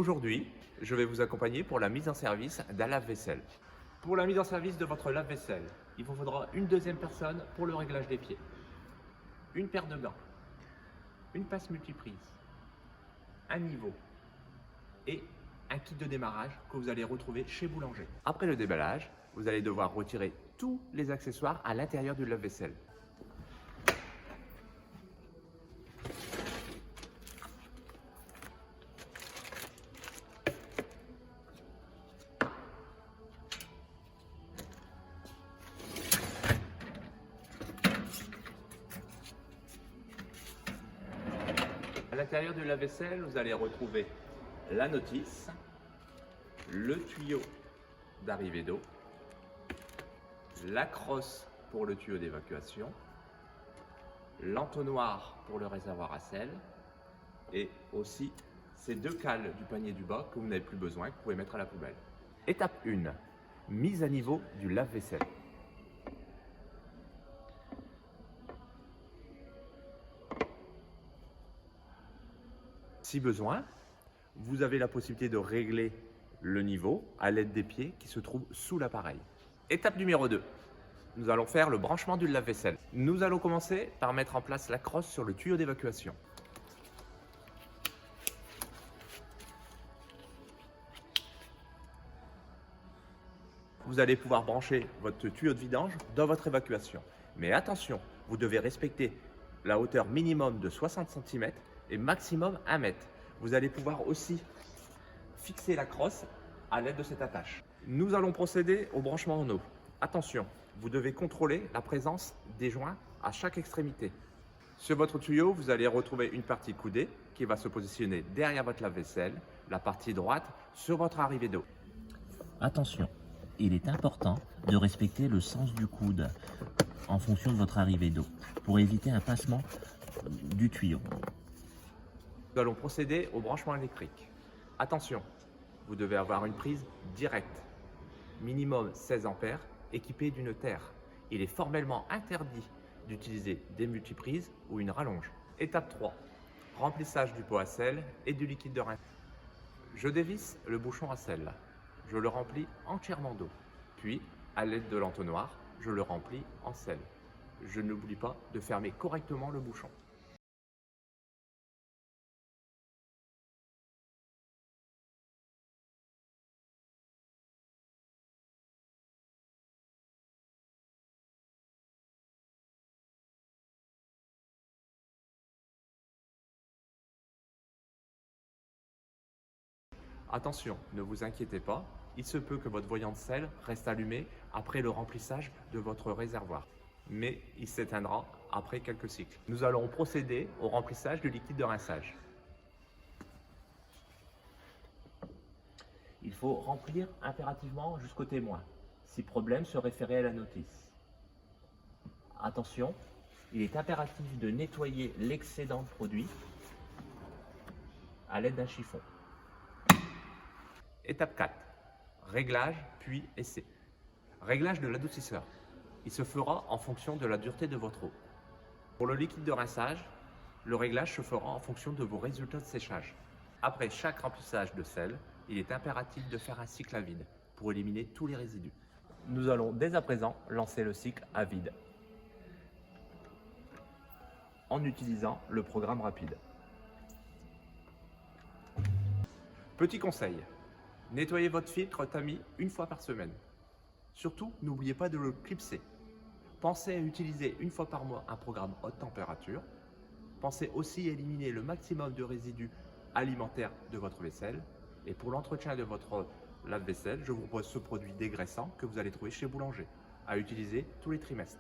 Aujourd'hui, je vais vous accompagner pour la mise en service d'un lave-vaisselle. Pour la mise en service de votre lave-vaisselle, il vous faudra une deuxième personne pour le réglage des pieds, une paire de gants, une passe multiprise, un niveau et un kit de démarrage que vous allez retrouver chez Boulanger. Après le déballage, vous allez devoir retirer tous les accessoires à l'intérieur du lave-vaisselle. À l'intérieur du lave-vaisselle, vous allez retrouver la notice, le tuyau d'arrivée d'eau, la crosse pour le tuyau d'évacuation, l'entonnoir pour le réservoir à sel et aussi ces deux cales du panier du bas que vous n'avez plus besoin, que vous pouvez mettre à la poubelle. Étape 1, mise à niveau du lave-vaisselle. Si besoin, vous avez la possibilité de régler le niveau à l'aide des pieds qui se trouvent sous l'appareil. Étape numéro 2, nous allons faire le branchement du lave-vaisselle. Nous allons commencer par mettre en place la crosse sur le tuyau d'évacuation. Vous allez pouvoir brancher votre tuyau de vidange dans votre évacuation. Mais attention, vous devez respecter la hauteur minimum de 60 cm et maximum 1 mètre. Vous allez pouvoir aussi fixer la crosse à l'aide de cette attache. Nous allons procéder au branchement en eau. Attention, vous devez contrôler la présence des joints à chaque extrémité. Sur votre tuyau, vous allez retrouver une partie coudée qui va se positionner derrière votre lave-vaisselle, la partie droite sur votre arrivée d'eau. Attention, il est important de respecter le sens du coude en fonction de votre arrivée d'eau pour éviter un passement du tuyau. Nous allons procéder au branchement électrique. Attention, vous devez avoir une prise directe, minimum 16 ampères, équipée d'une terre. Il est formellement interdit d'utiliser des multiprises ou une rallonge. Étape 3, remplissage du pot à sel et du liquide de rinçage. Je dévisse le bouchon à sel. Je le remplis entièrement d'eau. Puis, à l'aide de l'entonnoir, je le remplis en sel. Je n'oublie pas de fermer correctement le bouchon. Attention, ne vous inquiétez pas, il se peut que votre voyant de sel reste allumé après le remplissage de votre réservoir, mais il s'éteindra après quelques cycles. Nous allons procéder au remplissage du liquide de rinçage. Il faut remplir impérativement jusqu'au témoin. Si problème, se référer à la notice. Attention, il est impératif de nettoyer l'excédent de produit à l'aide d'un chiffon. Étape 4, réglage puis essai. Réglage de l'adoucisseur. Il se fera en fonction de la dureté de votre eau. Pour le liquide de rinçage, le réglage se fera en fonction de vos résultats de séchage. Après chaque remplissage de sel, il est impératif de faire un cycle à vide pour éliminer tous les résidus. Nous allons dès à présent lancer le cycle à vide en utilisant le programme rapide. Petit conseil, nettoyez votre filtre tamis une fois par semaine. Surtout, n'oubliez pas de le clipser. Pensez à utiliser une fois par mois un programme haute température. Pensez aussi à éliminer le maximum de résidus alimentaires de votre vaisselle. Et pour l'entretien de votre lave-vaisselle, je vous propose ce produit dégraissant que vous allez trouver chez Boulanger, à utiliser tous les trimestres.